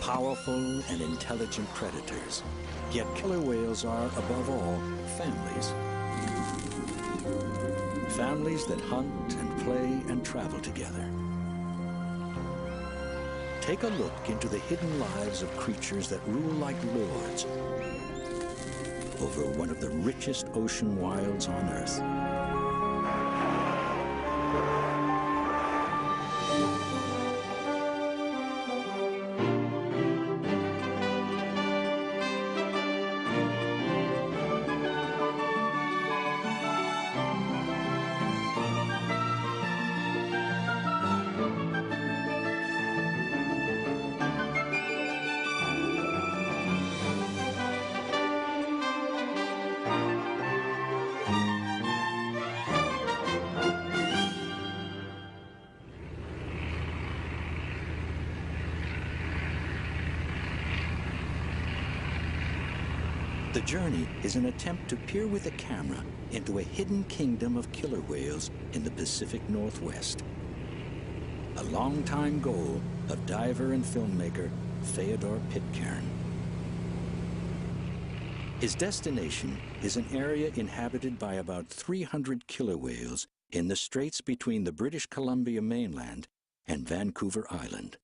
Powerful and intelligent predators, yet killer whales are, above all, families. Families that hunt and play and travel together. Take a look into the hidden lives of creatures that rule like lords over one of the richest ocean wilds on Earth. The journey is an attempt to peer with a camera into a hidden kingdom of killer whales in the Pacific Northwest. A longtime goal of diver and filmmaker Theodore Pitcairn. His destination is an area inhabited by about 300 killer whales in the straits between the British Columbia mainland and Vancouver Island.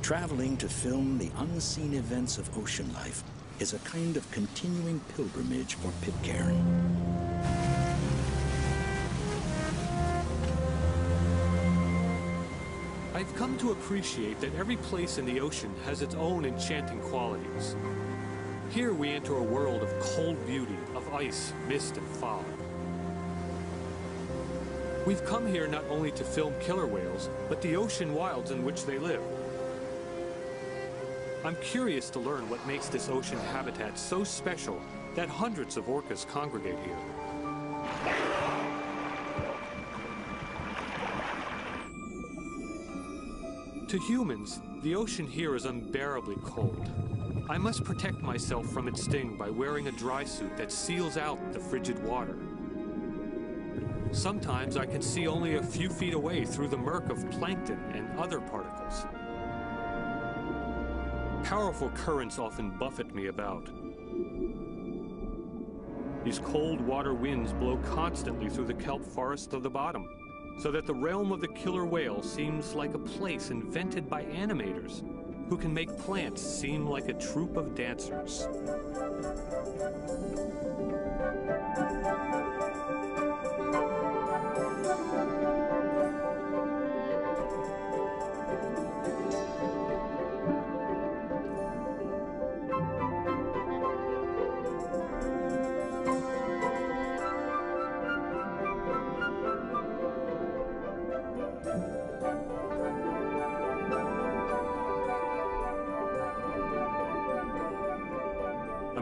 Traveling to film the unseen events of ocean life is a kind of continuing pilgrimage for Pitcairn. I've come to appreciate that every place in the ocean has its own enchanting qualities. Here we enter a world of cold beauty, of ice, mist, and fog. We've come here not only to film killer whales, but the ocean wilds in which they live. I'm curious to learn what makes this ocean habitat so special that hundreds of orcas congregate here. To humans, the ocean here is unbearably cold. I must protect myself from its sting by wearing a dry suit that seals out the frigid water. Sometimes I can see only a few feet away through the murk of plankton and other particles. Powerful currents often buffet me about. These cold water winds blow constantly through the kelp forest of the bottom, so that the realm of the killer whale seems like a place invented by animators who can make plants seem like a troupe of dancers.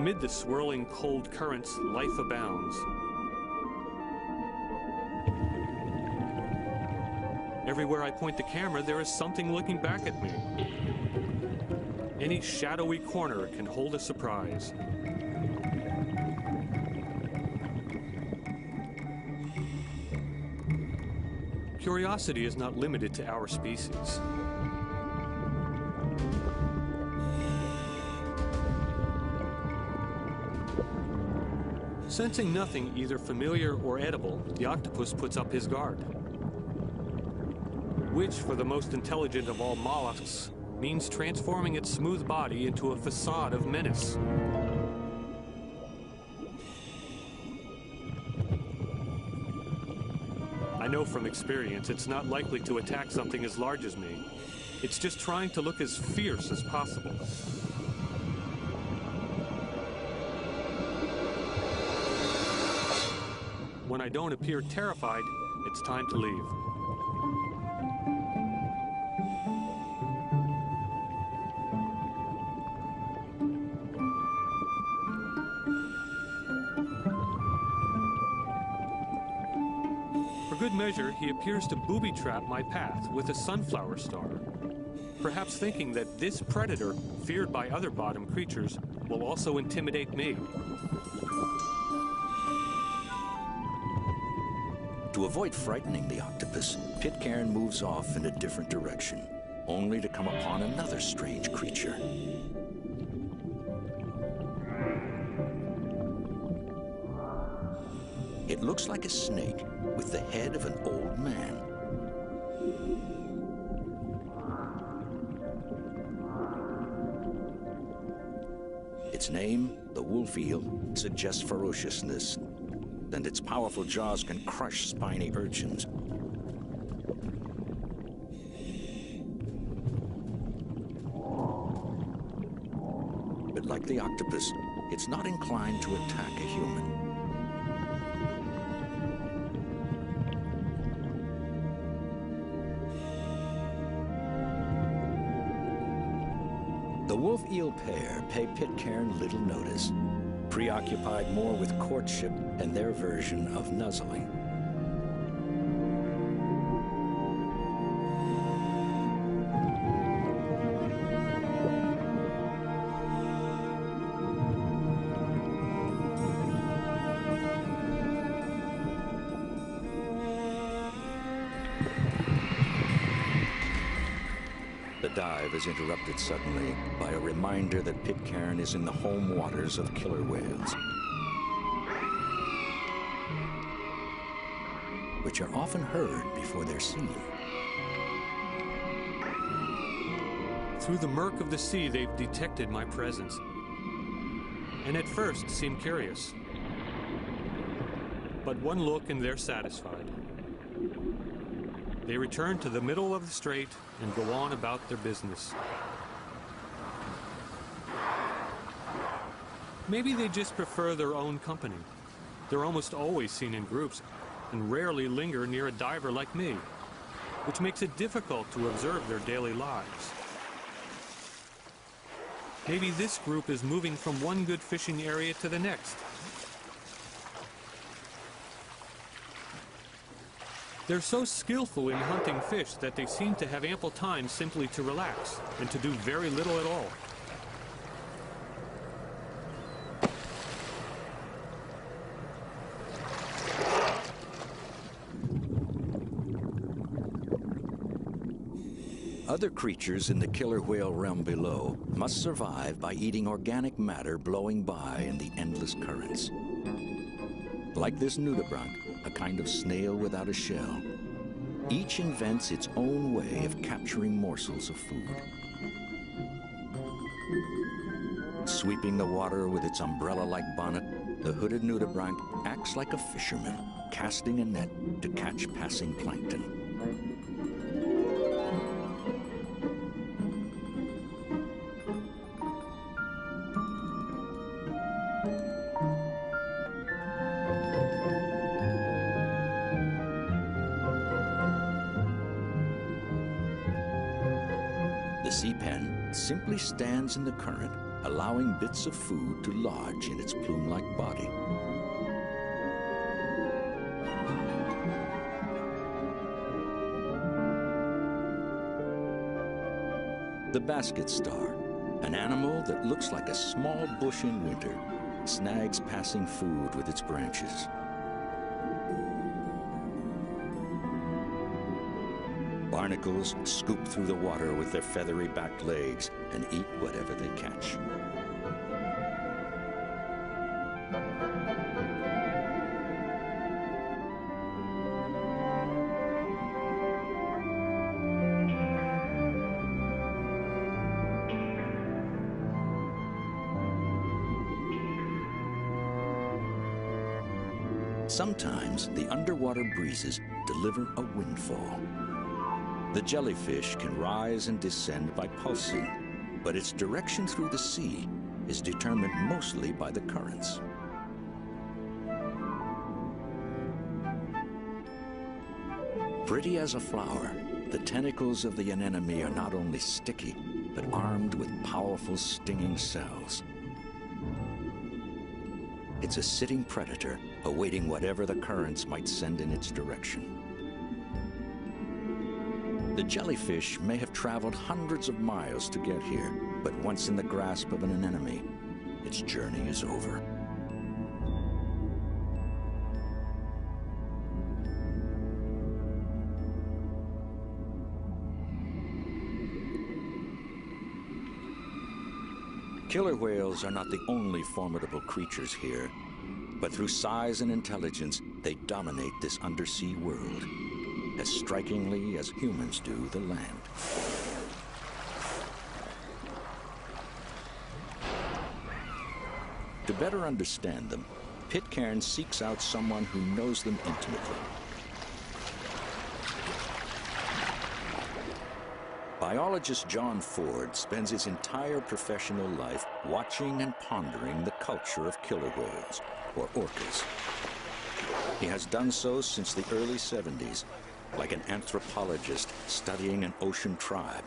Amid the swirling cold currents, life abounds. Everywhere I point the camera, there is something looking back at me. Any shadowy corner can hold a surprise. Curiosity is not limited to our species. Sensing nothing either familiar or edible, the octopus puts up his guard. Which, for the most intelligent of all mollusks, means transforming its smooth body into a facade of menace. I know from experience it's not likely to attack something as large as me. It's just trying to look as fierce as possible. When I don't appear terrified, it's time to leave. For good measure, he appears to booby-trap my path with a sunflower star. perhaps thinking that this predator, feared by other bottom creatures, will also intimidate me. To avoid frightening the octopus, Pitcairn moves off in a different direction, only to come upon another strange creature. It looks like a snake with the head of an old man. Its name, the wolf eel, suggests ferociousness, and its powerful jaws can crush spiny urchins. But like the octopus, it's not inclined to attack a human. The wolf-eel pair pay Pitcairn little notice, preoccupied more with courtship and their version of nuzzling. The dive is interrupted suddenly by a reminder that Pitcairn is in the home waters of killer whales, which are often heard before they're seen. Through the murk of the sea, they've detected my presence, and at first seem curious. But one look and they're satisfied. They return to the middle of the strait and go on about their business. Maybe they just prefer their own company. They're almost always seen in groups and rarely linger near a diver like me, which makes it difficult to observe their daily lives. Maybe this group is moving from one good fishing area to the next. They're so skillful in hunting fish that they seem to have ample time simply to relax and to do very little at all. Other creatures in the killer whale realm below must survive by eating organic matter blowing by in the endless currents. Like this nudibranch, a kind of snail without a shell, each invents its own way of capturing morsels of food. Sweeping the water with its umbrella-like bonnet, the hooded nudibranch acts like a fisherman, casting a net to catch passing plankton. The sea pen simply stands in the current, allowing bits of food to lodge in its plume-like body. The basket star, an animal that looks like a small bush in winter, snags passing food with its branches. Barnacles scoop through the water with their feathery back legs and eat whatever they catch. Sometimes the underwater breezes deliver a windfall. The jellyfish can rise and descend by pulsing, but its direction through the sea is determined mostly by the currents. Pretty as a flower, the tentacles of the anemone are not only sticky, but armed with powerful stinging cells. It's a sitting predator awaiting whatever the currents might send in its direction. The jellyfish may have traveled hundreds of miles to get here, but once in the grasp of an enemy, its journey is over. Killer whales are not the only formidable creatures here, but through size and intelligence, they dominate this undersea world, as strikingly as humans do the land. To better understand them, Pitcairn seeks out someone who knows them intimately. Biologist John Ford spends his entire professional life watching and pondering the culture of killer whales, or orcas. He has done so since the early 70s, like an anthropologist studying an ocean tribe.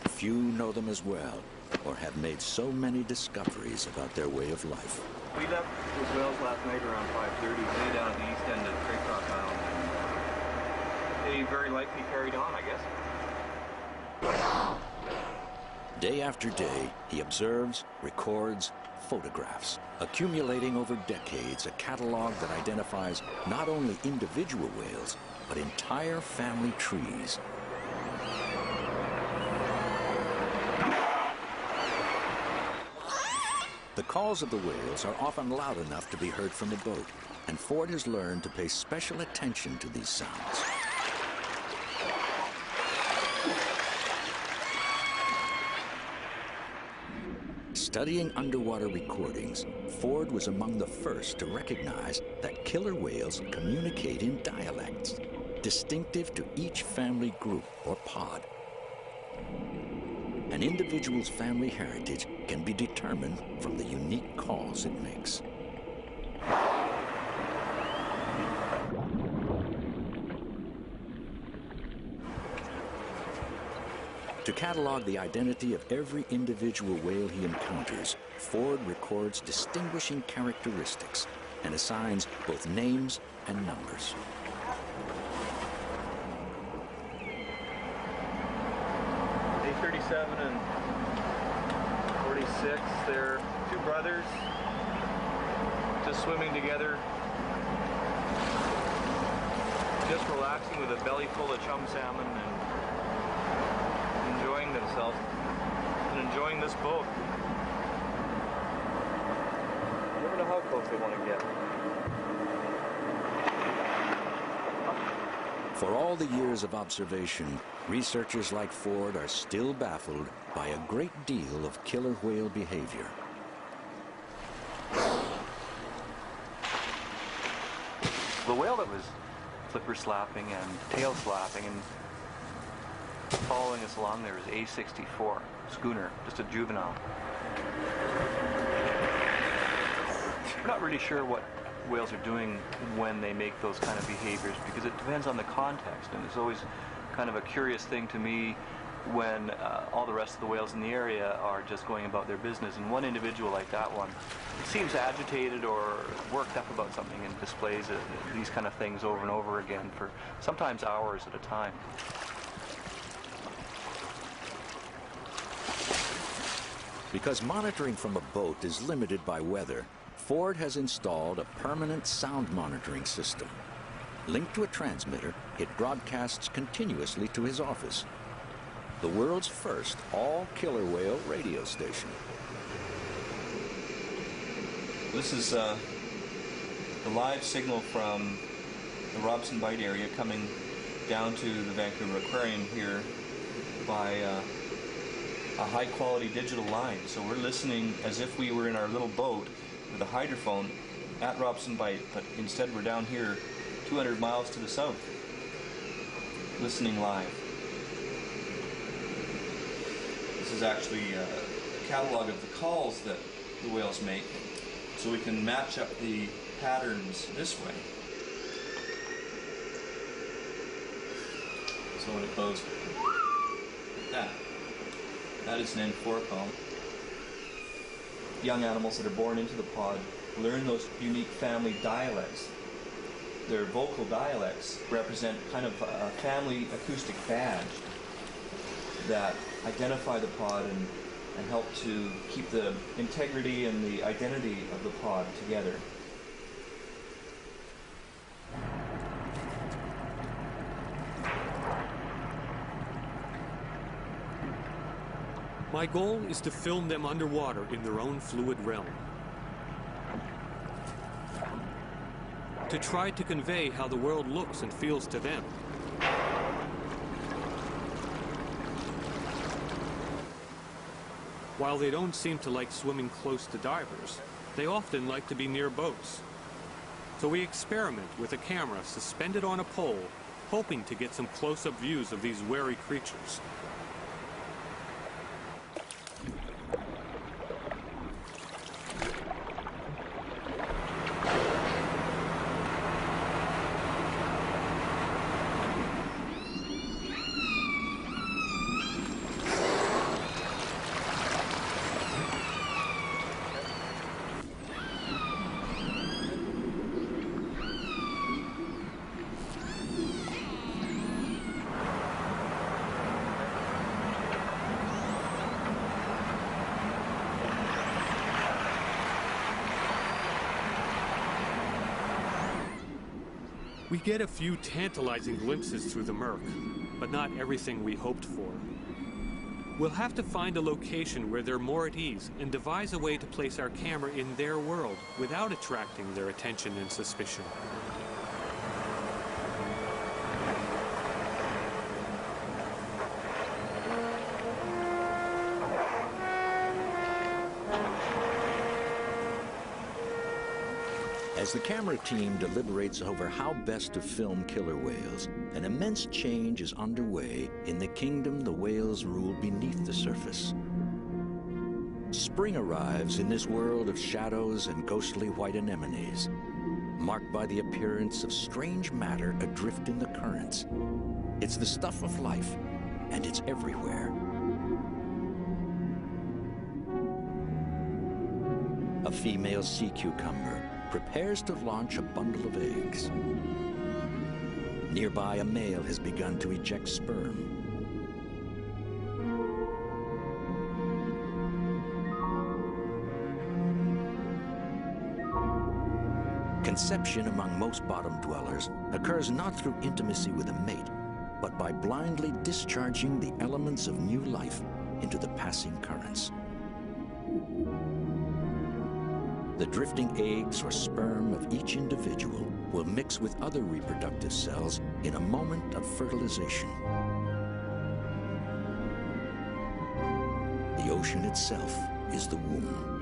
Few know them as well, or have made so many discoveries about their way of life. We left with whales last night around 5:30, way down at the east end of Craycroft Island. They very likely carried on, I guess. Day after day, he observes, records, photographs, accumulating over decades a catalog that identifies not only individual whales, but entire family trees. The calls of the whales are often loud enough to be heard from a boat, and Ford has learned to pay special attention to these sounds. Studying underwater recordings, Ford was among the first to recognize that killer whales communicate in dialects, distinctive to each family group or pod. An individual's family heritage can be determined from the unique calls it makes. To catalog the identity of every individual whale he encounters, Ford records distinguishing characteristics and assigns both names and numbers. A37 and 46, they're two brothers, just swimming together, just relaxing with a belly full of chum salmon and enjoying themselves and enjoying this boat. You never know how close they want to get. For all the years of observation, researchers like Ford are still baffled by a great deal of killer whale behavior. The whale that was flipper slapping and tail slapping and following us along there is A64 schooner, just a juvenile. We're not really sure what whales are doing when they make those kind of behaviors, because it depends on the context, and it's always kind of a curious thing to me when all the rest of the whales in the area are just going about their business, and one individual like that one seems agitated or worked up about something and displays these kind of things over and over again for sometimes hours at a time. Because monitoring from a boat is limited by weather, Ford has installed a permanent sound monitoring system. Linked to a transmitter, it broadcasts continuously to his office. The world's first all-killer whale radio station. This is the live signal from the Robson Bight area coming down to the Vancouver Aquarium here by a high-quality digital line. So we're listening as if we were in our little boat with a hydrophone at Robson Bight, but instead we're down here 200 miles to the south, listening live. This is actually a catalog of the calls that the whales make, so we can match up the patterns this way. So when it goes like that is an N4 call. Young animals that are born into the pod learn those unique family dialects their vocal dialects represent kind of a family acoustic badge that identify the pod and help to keep the integrity and the identity of the pod together. My goal is to film them underwater in their own fluid realm. To try to convey how the world looks and feels to them. While they don't seem to like swimming close to divers, they often like to be near boats. So we experiment with a camera suspended on a pole, hoping to get some close-up views of these wary creatures. We get a few tantalizing glimpses through the murk, but not everything we hoped for. We'll have to find a location where they're more at ease and devise a way to place our camera in their world without attracting their attention and suspicion. As the camera team deliberates over how best to film killer whales, an immense change is underway in the kingdom the whales rule beneath the surface. Spring arrives in this world of shadows and ghostly white anemones, marked by the appearance of strange matter adrift in the currents. It's the stuff of life, and it's everywhere. A female sea cucumber prepares to launch a bundle of eggs. Nearby, a male has begun to eject sperm. Conception among most bottom dwellers occurs not through intimacy with a mate, but by blindly discharging the elements of new life into the passing currents. The drifting eggs or sperm of each individual will mix with other reproductive cells in a moment of fertilization. The ocean itself is the womb.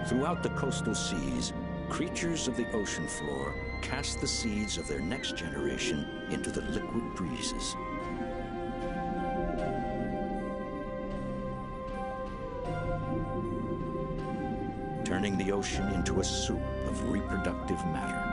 Throughout the coastal seas, creatures of the ocean floor cast the seeds of their next generation into the liquid breezes. Turning the ocean into a soup of reproductive matter.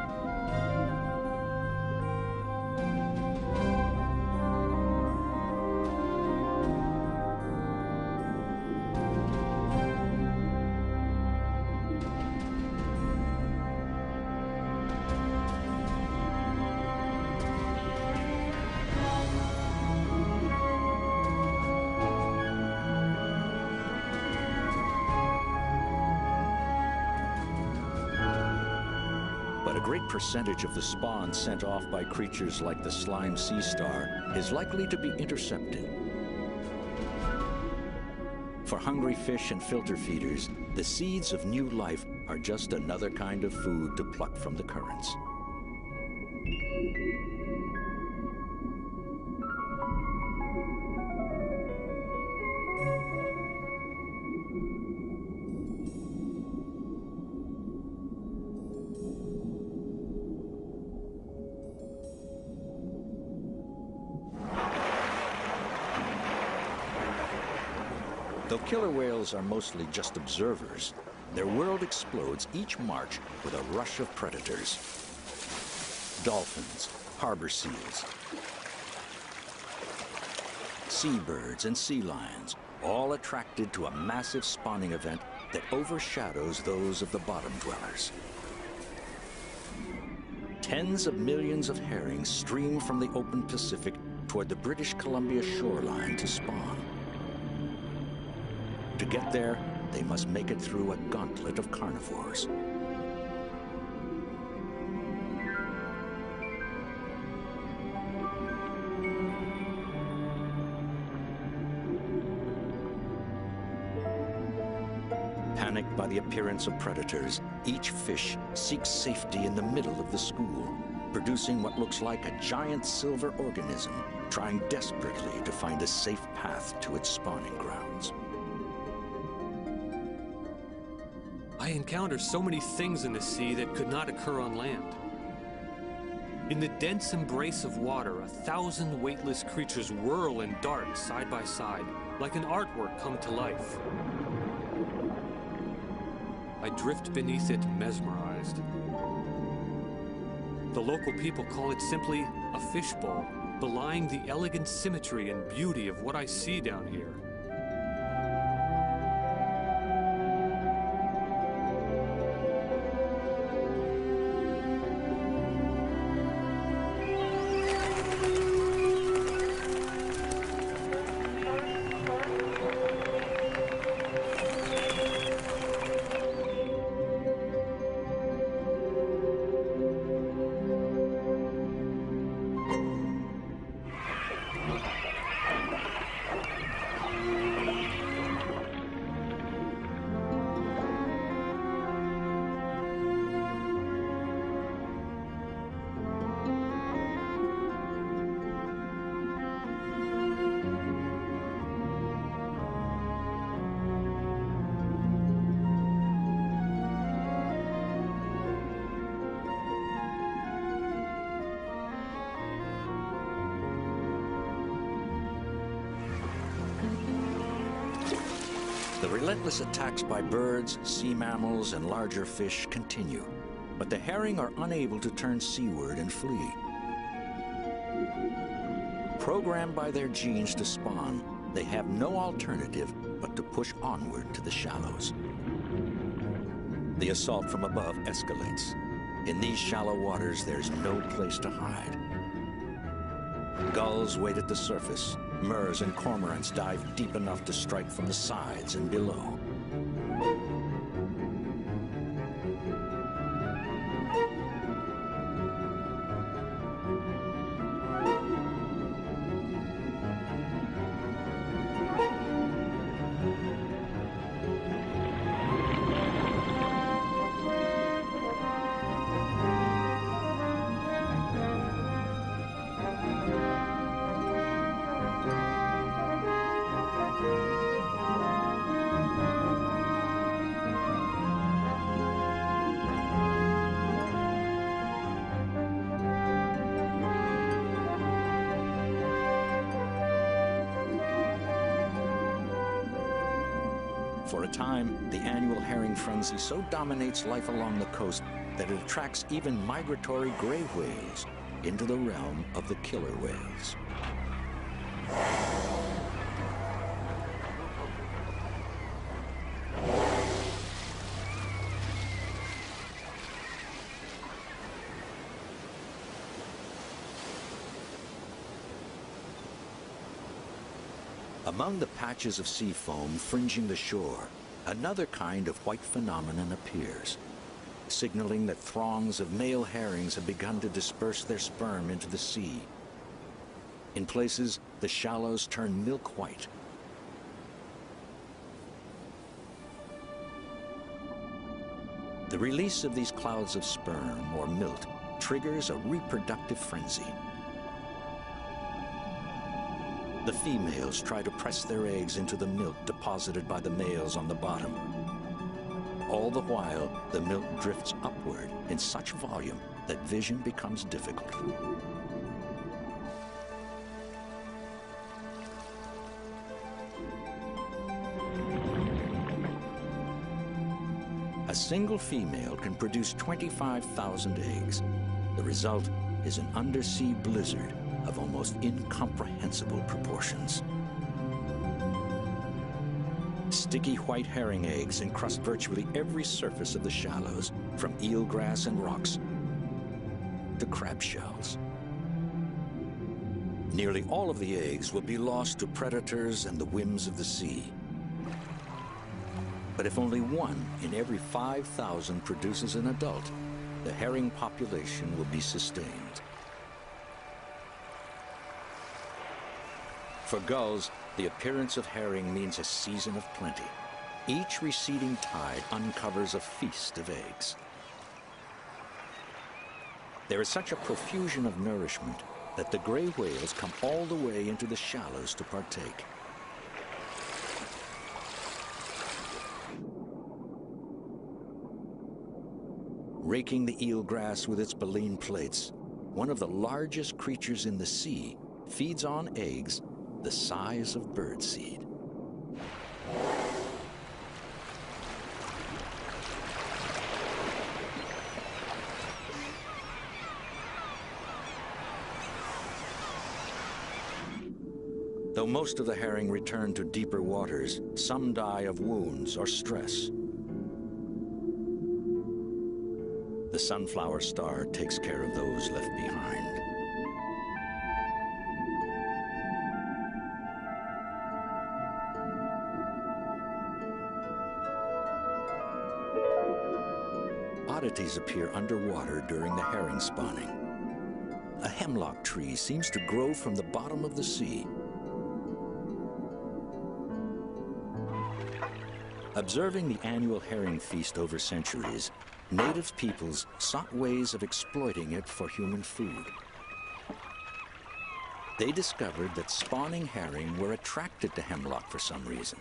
But a great percentage of the spawn sent off by creatures like the slime sea star is likely to be intercepted. For hungry fish and filter feeders, the seeds of new life are just another kind of food to pluck from the currents. Though killer whales are mostly just observers, their world explodes each March with a rush of predators. Dolphins, harbor seals, seabirds, and sea lions, all attracted to a massive spawning event that overshadows those of the bottom dwellers. Tens of millions of herrings stream from the open Pacific toward the British Columbia shoreline to spawn. To get there, they must make it through a gauntlet of carnivores. Panicked by the appearance of predators, each fish seeks safety in the middle of the school, producing what looks like a giant silver organism, trying desperately to find a safe path to its spawning grounds. I encounter so many things in the sea that could not occur on land. In the dense embrace of water, 1,000 weightless creatures whirl and dart side by side, like an artwork come to life. I drift beneath it mesmerized. The local people call it simply a fishbowl, belying the elegant symmetry and beauty of what I see down here. The relentless attacks by birds, sea mammals, and larger fish continue, but the herring are unable to turn seaward and flee. Programmed by their genes to spawn, they have no alternative but to push onward to the shallows. The assault from above escalates. In these shallow waters, there's no place to hide. Gulls wait at the surface. Murres and cormorants dive deep enough to strike from the sides and below. For a time, the annual herring frenzy so dominates life along the coast that it attracts even migratory gray whales into the realm of the killer whales. Among the patches of sea foam fringing the shore, another kind of white phenomenon appears, signaling that throngs of male herrings have begun to disperse their sperm into the sea. In places, the shallows turn milk white. The release of these clouds of sperm, or milt, triggers a reproductive frenzy. The females try to press their eggs into the milk deposited by the males on the bottom. All the while, the milk drifts upward in such volume that vision becomes difficult. A single female can produce 25,000 eggs. The result is an undersea blizzard of almost incomprehensible proportions. Sticky white herring eggs encrust virtually every surface of the shallows, from eelgrass and rocks to crab shells. Nearly all of the eggs will be lost to predators and the whims of the sea. But if only 1 in every 5,000 produces an adult, the herring population will be sustained. For gulls, the appearance of herring means a season of plenty. Each receding tide uncovers a feast of eggs. There is such a profusion of nourishment that the gray whales come all the way into the shallows to partake. Raking the eelgrass with its baleen plates, one of the largest creatures in the sea feeds on eggs the size of birdseed. Though most of the herring return to deeper waters, some die of wounds or stress. The sunflower star takes care of those left behind. Oddities appear underwater during the herring spawning. A hemlock tree seems to grow from the bottom of the sea. Observing the annual herring feast over centuries, native peoples sought ways of exploiting it for human food. They discovered that spawning herring were attracted to hemlock for some reason.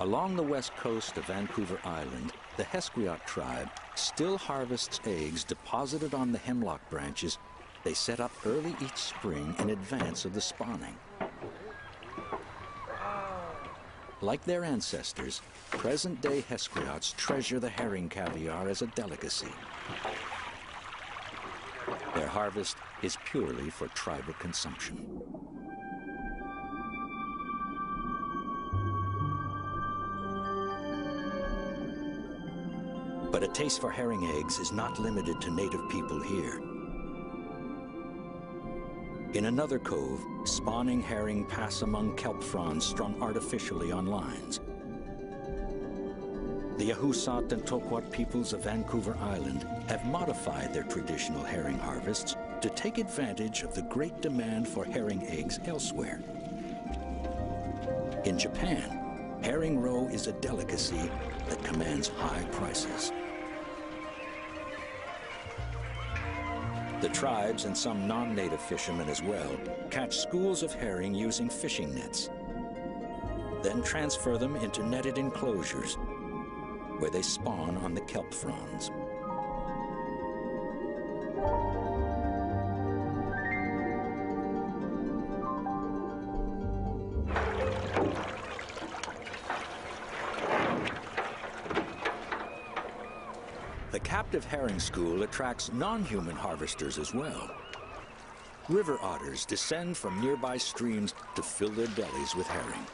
Along the west coast of Vancouver Island, the Hesquiot tribe still harvests eggs deposited on the hemlock branches they set up early each spring in advance of the spawning. Like their ancestors, present-day Hesquiots treasure the herring caviar as a delicacy. Their harvest is purely for tribal consumption. But a taste for herring eggs is not limited to native people here. In another cove, spawning herring pass among kelp fronds strung artificially on lines. The Ahusat and Toquat peoples of Vancouver Island have modified their traditional herring harvests to take advantage of the great demand for herring eggs elsewhere. In Japan, herring roe is a delicacy that commands high prices. The tribes, and some non-native fishermen as well, catch schools of herring using fishing nets, then transfer them into netted enclosures where they spawn on the kelp fronds. The captive herring school attracts non-human harvesters as well. River otters descend from nearby streams to fill their bellies with herring.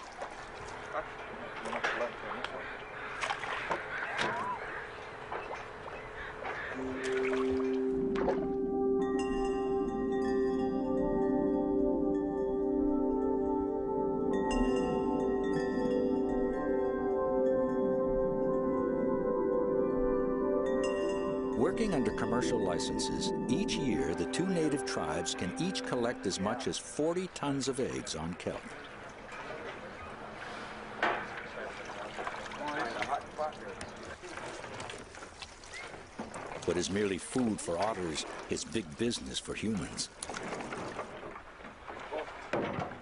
Working under commercial licenses, each year the two native tribes can each collect as much as 40 tons of eggs on kelp. What is merely food for otters is big business for humans.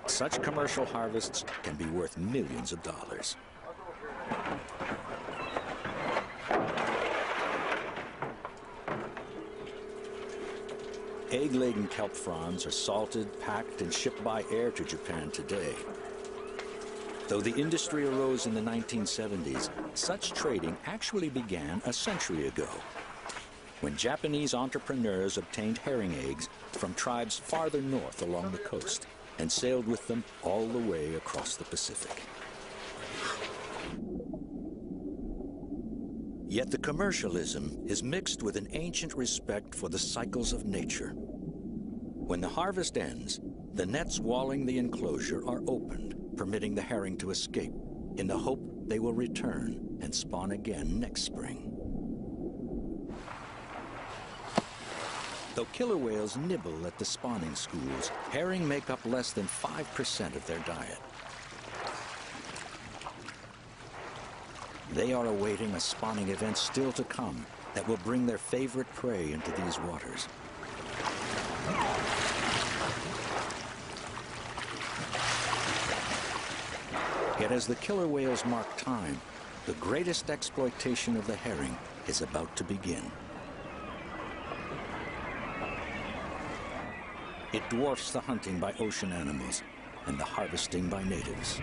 Such commercial harvests can be worth millions of dollars. Egg-laden kelp fronds are salted, packed, and shipped by air to Japan today. Though the industry arose in the 1970s, such trading actually began a century ago, when Japanese entrepreneurs obtained herring eggs from tribes farther north along the coast and sailed with them all the way across the Pacific. Yet the commercialism is mixed with an ancient respect for the cycles of nature. When the harvest ends, the nets walling the enclosure are opened, permitting the herring to escape, in the hope they will return and spawn again next spring. Though killer whales nibble at the spawning schools, herring make up less than 5% of their diet. They are awaiting a spawning event still to come that will bring their favorite prey into these waters. Yet as the killer whales mark time, the greatest exploitation of the herring is about to begin. It dwarfs the hunting by ocean animals and the harvesting by natives.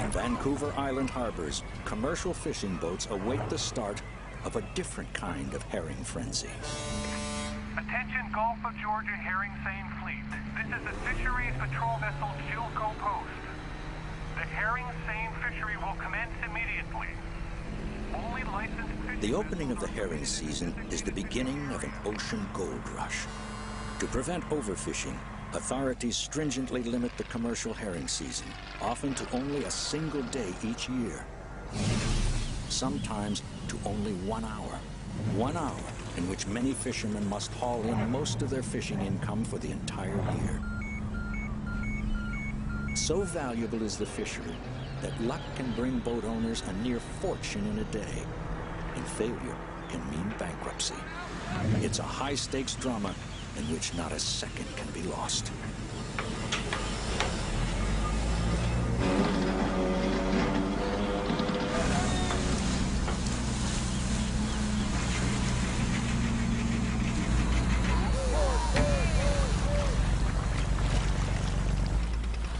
In Vancouver Island harbors, commercial fishing boats await the start of a different kind of herring frenzy. Attention Gulf of Georgia herring seine fleet. This is the Fisheries Patrol Vessel Chilco Post. The herring seine fishery will commence immediately. Only licensed fishing. The opening of the herring season is the beginning of an ocean gold rush. To prevent overfishing, authorities stringently limit the commercial herring season, often to only a single day each year. Sometimes to only 1 hour. 1 hour in which many fishermen must haul in most of their fishing income for the entire year. So valuable is the fishery that luck can bring boat owners a near fortune in a day, and failure can mean bankruptcy. It's a high-stakes drama in which not a second can be lost.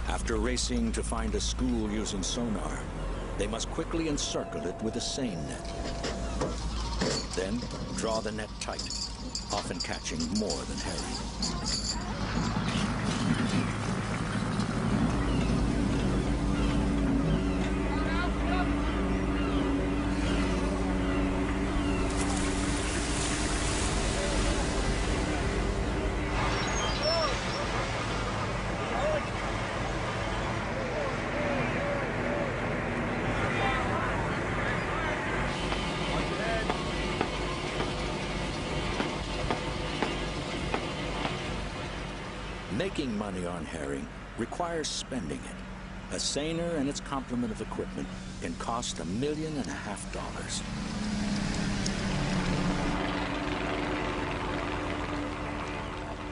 After racing to find a school using sonar, they must quickly encircle it with a seine net. Then draw the net tight, often catching more than herring. Making money on herring requires spending it. A seiner and its complement of equipment can cost $1.5 million.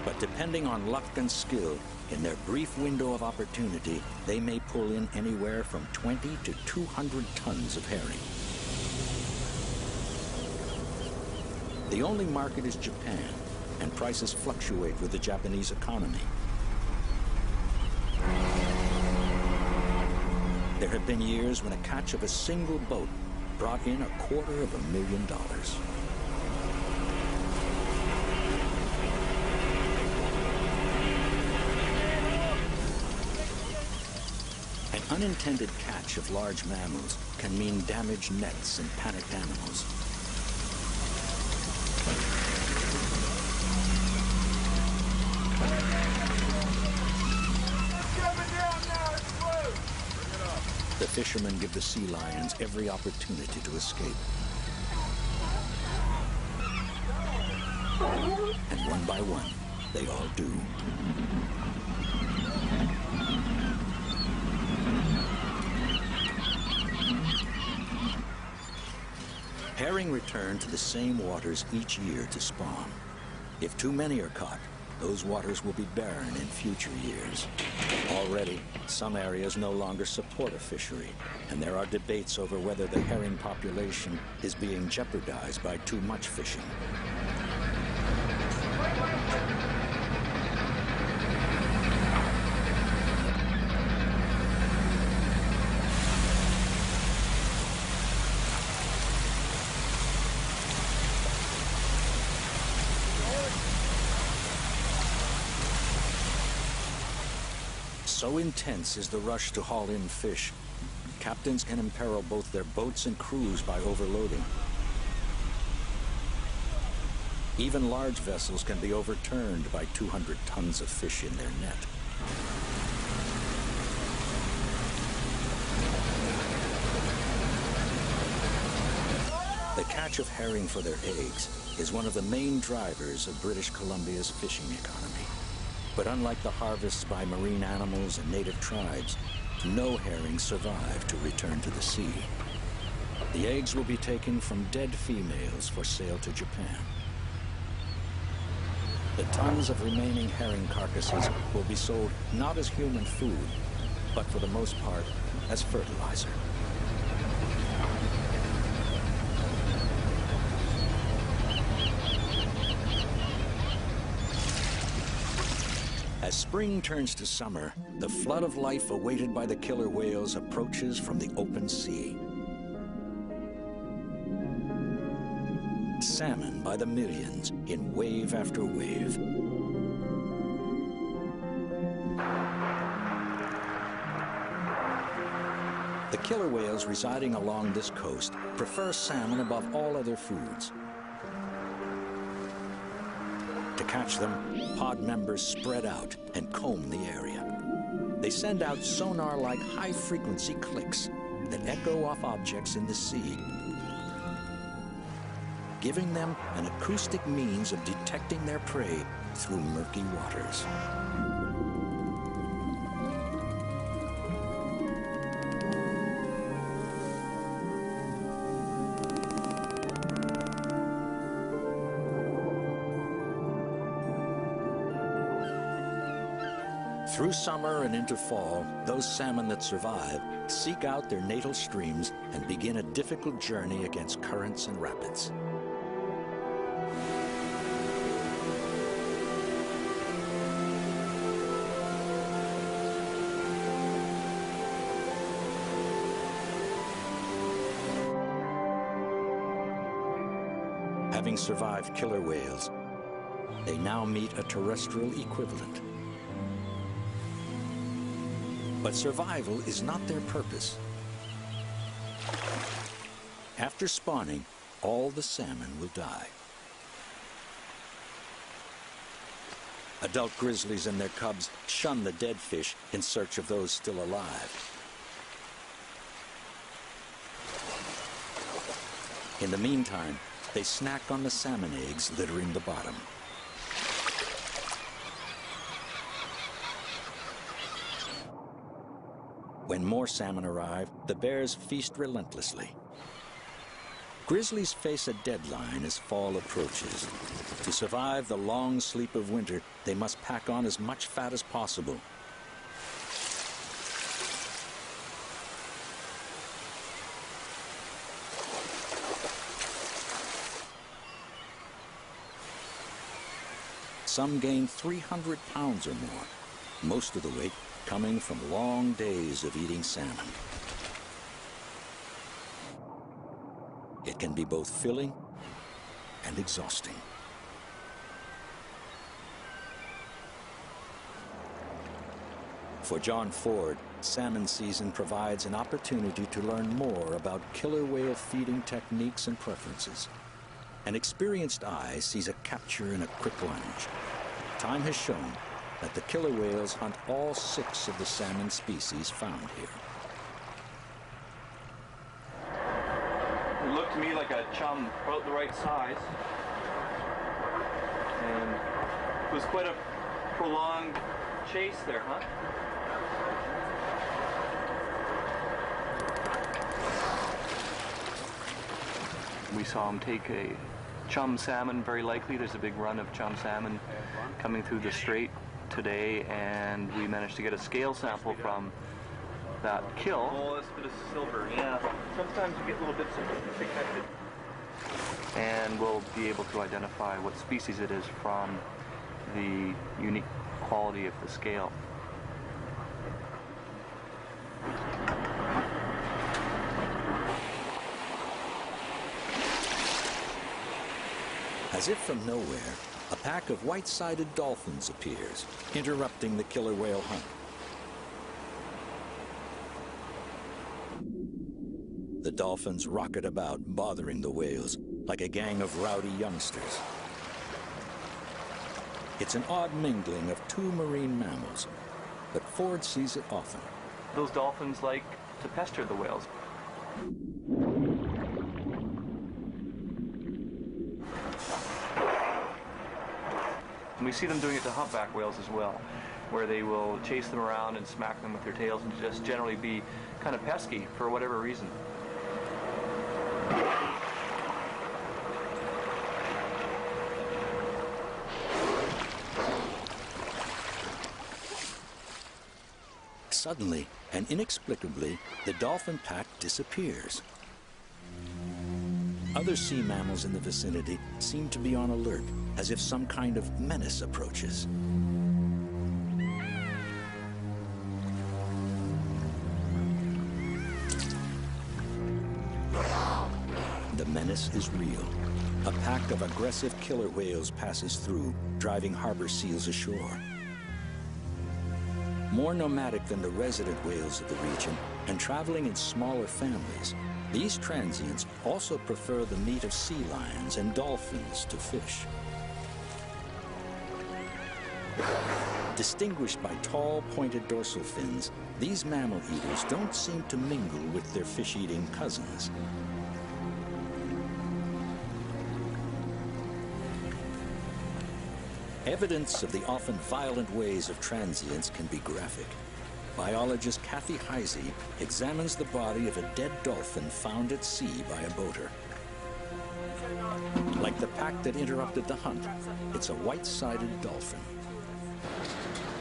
But depending on luck and skill, in their brief window of opportunity, they may pull in anywhere from 20 to 200 tons of herring. The only market is Japan, and prices fluctuate with the Japanese economy. There have been years when a catch of a single boat brought in $250,000. An unintended catch of large mammals can mean damaged nets and panicked animals. The fishermen give the sea lions every opportunity to escape. And one by one, they all do. Herring return to the same waters each year to spawn. If too many are caught, those waters will be barren in future years. Already, some areas no longer support a fishery, and there are debates over whether the herring population is being jeopardized by too much fishing. So intense is the rush to haul in fish, captains can imperil both their boats and crews by overloading. Even large vessels can be overturned by 200 tons of fish in their net. The catch of herring for their eggs is one of the main drivers of British Columbia's fishing economy. But unlike the harvests by marine animals and native tribes, no herring survive to return to the sea. The eggs will be taken from dead females for sale to Japan. The tons of remaining herring carcasses will be sold not as human food, but for the most part as fertilizer. As spring turns to summer, the flood of life awaited by the killer whales approaches from the open sea. Salmon by the millions in wave after wave. The killer whales residing along this coast prefer salmon above all other foods. To catch them, pod members spread out and comb the area. They send out sonar-like high-frequency clicks that echo off objects in the sea, giving them an acoustic means of detecting their prey through murky waters. Through summer and into fall, those salmon that survive seek out their natal streams and begin a difficult journey against currents and rapids. Having survived killer whales, they now meet a terrestrial equivalent. But survival is not their purpose. After spawning, all the salmon will die. Adult grizzlies and their cubs shun the dead fish in search of those still alive. In the meantime, they snack on the salmon eggs littering the bottom. When more salmon arrive, the bears feast relentlessly. Grizzlies face a deadline as fall approaches. To survive the long sleep of winter, they must pack on as much fat as possible. Some gain 300 pounds or more, most of the weight coming from long days of eating salmon. It can be both filling and exhausting. For John Ford, salmon season provides an opportunity to learn more about killer whale feeding techniques and preferences. An experienced eye sees a capture in a quick lunge. Time has shown that the killer whales hunt all 6 of the salmon species found here. It looked to me like a chum, about the right size. And it was quite a prolonged chase there, huh? We saw him take a chum salmon, very likely. There's a big run of chum salmon coming through the strait today, and we managed to get a scale sample from that kill. Oh, that's a bit of silver, yeah. Sometimes you get little bits of detected. And we'll be able to identify what species it is from the unique quality of the scale. As if from nowhere, a pack of white-sided dolphins appears, interrupting the killer whale hunt. dolphins rocket about, bothering the whales like a gang of rowdy youngsters. It's an odd mingling of two marine mammals, but Ford sees it often. Those dolphins like to pester the whales. And we see them doing it to humpback whales as well, where they will chase them around and smack them with their tails and just generally be kind of pesky for whatever reason. Suddenly and inexplicably, the dolphin pack disappears. Other sea mammals in the vicinity seem to be on alert, as if some kind of menace approaches. The menace is real. A pack of aggressive killer whales passes through, driving harbor seals ashore. More nomadic than the resident whales of the region and traveling in smaller families, these transients also prefer the meat of sea lions and dolphins to fish. Distinguished by tall, pointed dorsal fins, these mammal eaters don't seem to mingle with their fish-eating cousins. Evidence of the often violent ways of transients can be graphic. Biologist Kathy Heisey examines the body of a dead dolphin found at sea by a boater. Like the pack that interrupted the hunt, it's a white-sided dolphin.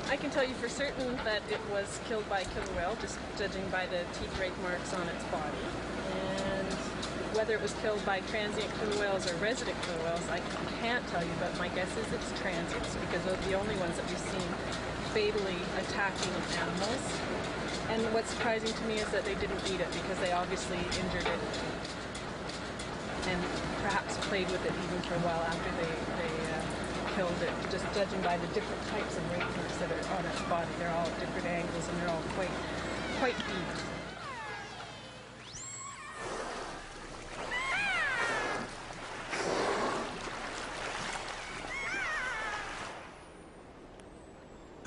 I can tell you for certain that it was killed by a killer whale, just judging by the teeth rake marks on its body. And whether it was killed by transient killer whales or resident killer whales, I can't tell you, but my guess is it's transients because they're the only ones that we've seen fatally attacking animals. And what's surprising to me is that they didn't eat it because they obviously injured it and perhaps played with it even for a while after they killed it, just judging by the different types of rake marks that are on its body. They're all at different angles and they're all quite deep.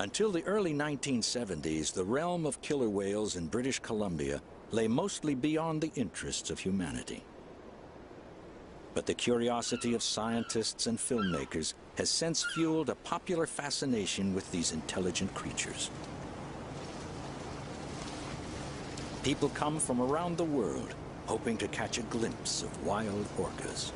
Until the early 1970s, the realm of killer whales in British Columbia lay mostly beyond the interests of humanity. But the curiosity of scientists and filmmakers has since fueled a popular fascination with these intelligent creatures. People come from around the world hoping to catch a glimpse of wild orcas.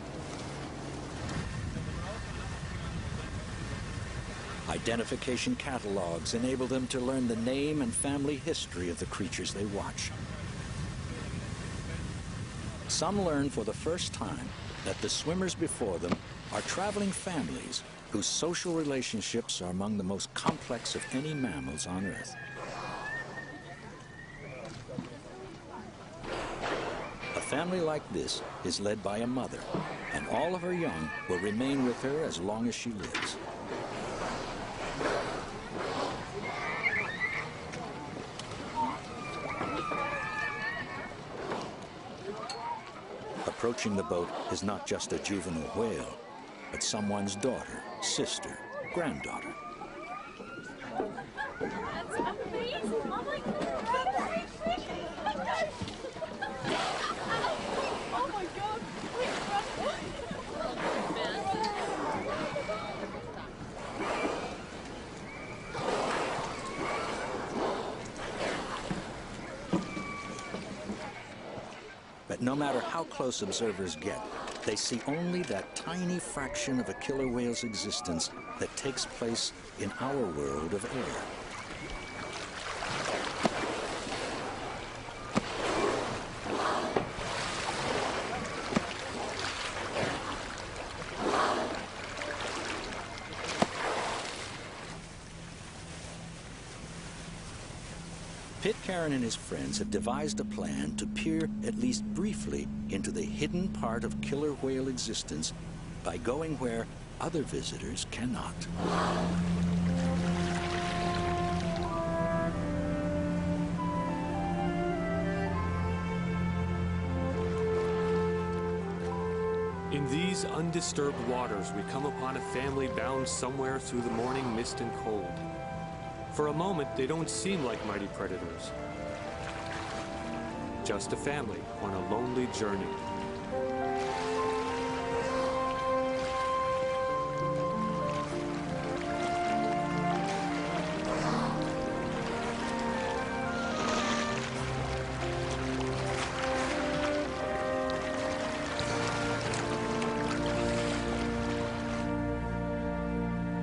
Identification catalogs enable them to learn the name and family history of the creatures they watch. Some learn for the first time that the swimmers before them are traveling families whose social relationships are among the most complex of any mammals on Earth. A family like this is led by a mother, and all of her young will remain with her as long as she lives. Approaching the boat is not just a juvenile whale, but someone's daughter, sister, granddaughter. That's amazing! Oh my God! Oh my God! But no matter how close observers get, they see only that tiny fraction of a killer whale's existence that takes place in our world of air. Pitcairn and his friends have devised a plan to peer, at least briefly, into the hidden part of killer whale existence by going where other visitors cannot. these undisturbed waters, we come upon a family bound somewhere through the morning mist and cold. For a moment, they don't seem like mighty predators. Just a family on a lonely journey.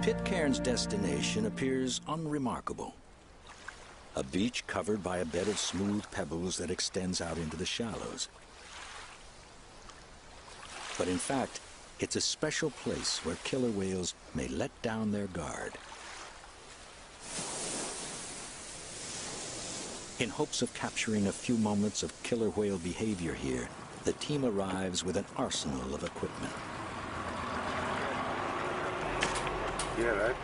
Pitcairn's destination appears unremarkable. A beach covered by a bed of smooth pebbles that extends out into the shallows. But in fact, it's a special place where killer whales may let down their guard. In hopes of capturing a few moments of killer whale behavior here, the team arrives with an arsenal of equipment. Yeah, right.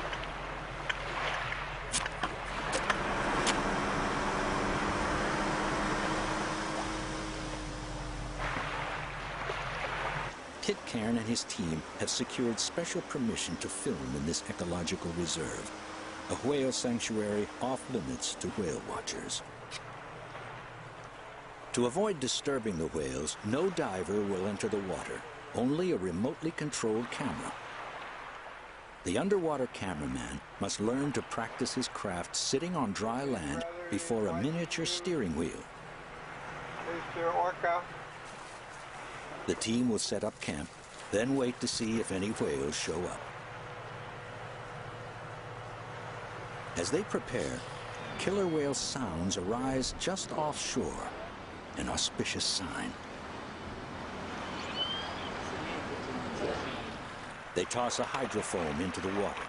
Pitcairn and his team have secured special permission to film in this ecological reserve, a whale sanctuary off limits to whale watchers. To avoid disturbing the whales, no diver will enter the water, only a remotely controlled camera. The underwater cameraman must learn to practice his craft sitting on dry land before a miniature steering wheel. Mr. Orca. The team will set up camp, then wait to see if any whales show up. As they prepare, killer whale sounds arise just offshore, an auspicious sign. They toss a hydrofoam into the water.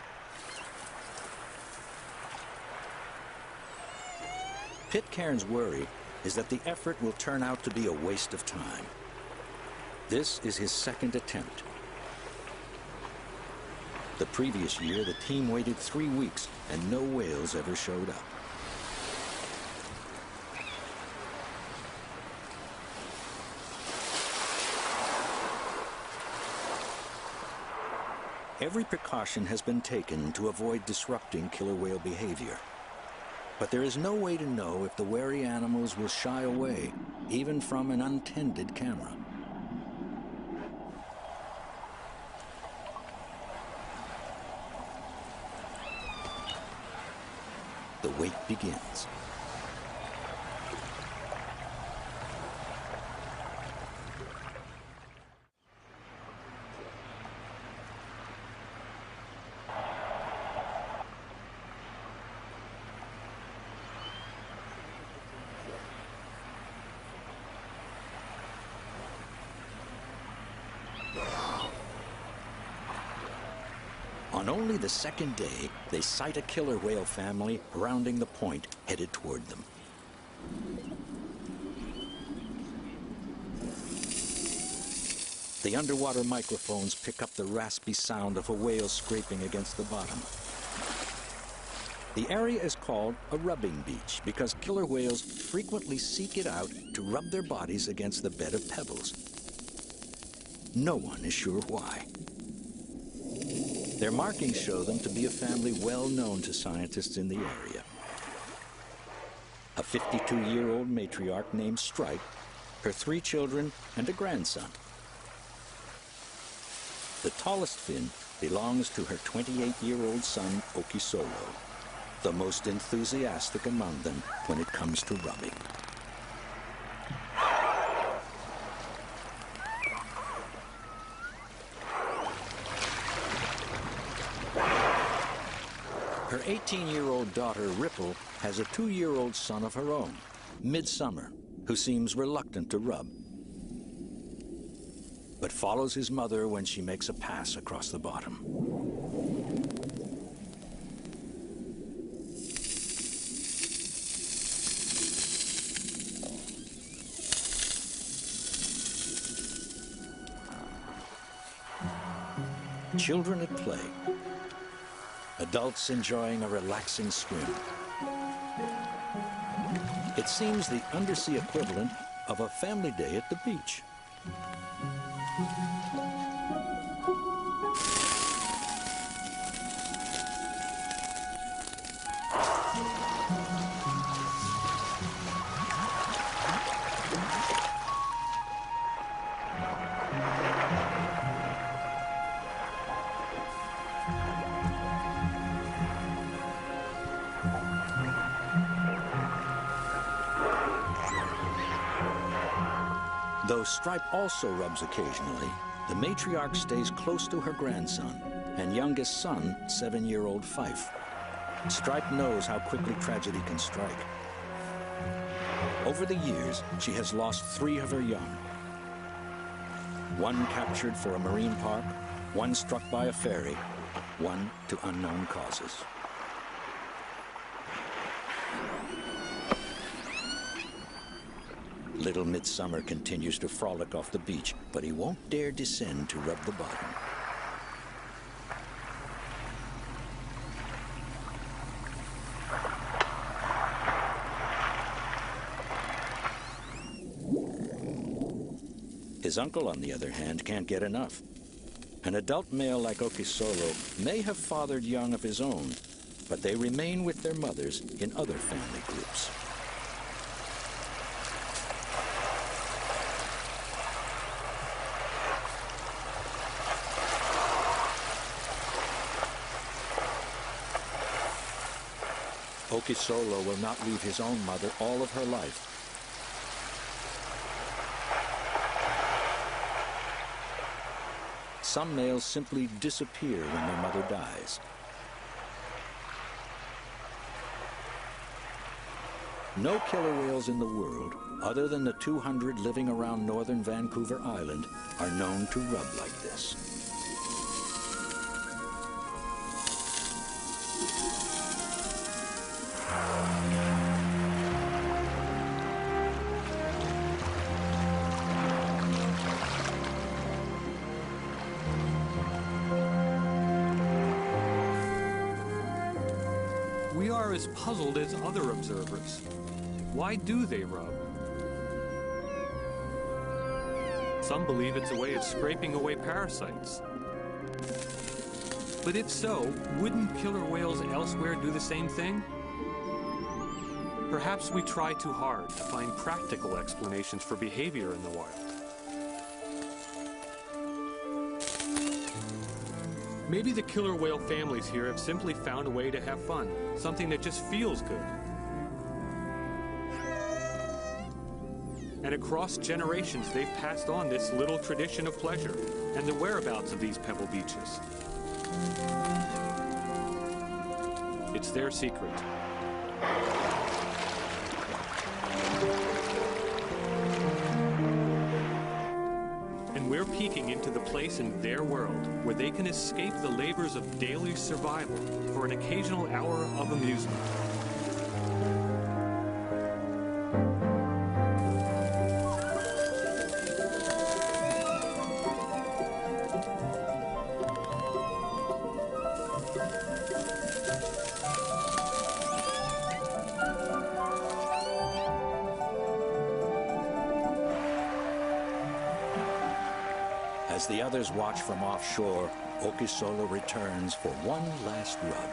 Pitcairn's worry is that the effort will turn out to be a waste of time. This is his second attempt. The previous year, the team waited 3 weeks and no whales ever showed up. Every precaution has been taken to avoid disrupting killer whale behavior. But there is no way to know if the wary animals will shy away, even from an untended camera. The wait begins. On only the second day, they sight a killer whale family rounding the point, headed toward them. The underwater microphones pick up the raspy sound of a whale scraping against the bottom. The area is called a rubbing beach because killer whales frequently seek it out to rub their bodies against the bed of pebbles. No one is sure why. Their markings show them to be a family well known to scientists in the area. A 52-year-old matriarch named Stripe, her 3 children, and a grandson. The tallest fin belongs to her 28-year-old son, Okisolo, the most enthusiastic among them when it comes to rubbing. Her 18-year-old daughter, Ripple, has a 2-year-old son of her own, Midsummer, who seems reluctant to rub, but follows his mother when she makes a pass across the bottom. Children at play. Adults enjoying a relaxing swim. It seems the undersea equivalent of a family day at the beach. Though Stripe also rubs occasionally, the matriarch stays close to her grandson and youngest son, 7-year-old Fife. Stripe knows how quickly tragedy can strike. Over the years, she has lost 3 of her young. One captured for a marine park, one struck by a ferry, one to unknown causes. Little Midsummer continues to frolic off the beach, but he won't dare descend to rub the bottom. His uncle, on the other hand, can't get enough. An adult male like Okisolo may have fathered young of his own, but they remain with their mothers in other family groups. Okisolo will not leave his own mother all of her life. Some males simply disappear when their mother dies. No killer whales in the world, other than the 200 living around northern Vancouver Island, are known to rub like this. We are as puzzled as other observers. Why do they rub? Some believe it's a way of scraping away parasites. But if so, wouldn't killer whales elsewhere do the same thing? Perhaps we try too hard to find practical explanations for behavior in the wild. Maybe the killer whale families here have simply found a way to have fun, something that just feels good. And across generations, they've passed on this little tradition of pleasure and the whereabouts of these pebble beaches. It's their secret. And we're peeking into the place in their world where they can escape the labors of daily survival for an occasional hour of amusement. As the others watch from offshore, Okisolo returns for one last rub.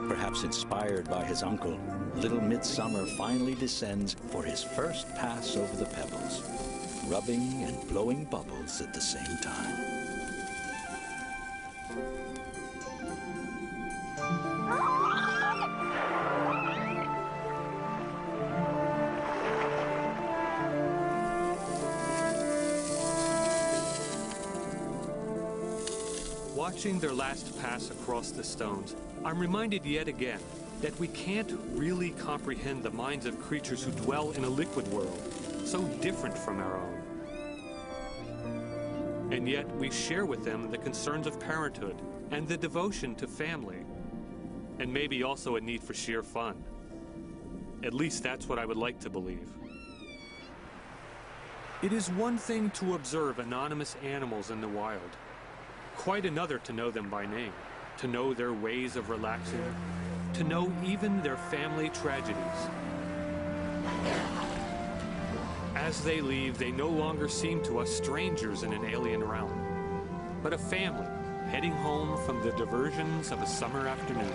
Perhaps inspired by his uncle, little Midsummer finally descends for his first pass over the pebbles, rubbing and blowing bubbles at the same time. Watching their last pass across the stones, I'm reminded yet again that we can't really comprehend the minds of creatures who dwell in a liquid world, so different from our own. And yet we share with them the concerns of parenthood and the devotion to family, and maybe also a need for sheer fun. At least that's what I would like to believe. It is one thing to observe anonymous animals in the wild, quite another to know them by name, to know their ways of relaxing, to know even their family tragedies. As they leave, they no longer seem to us strangers in an alien realm, but a family heading home from the diversions of a summer afternoon.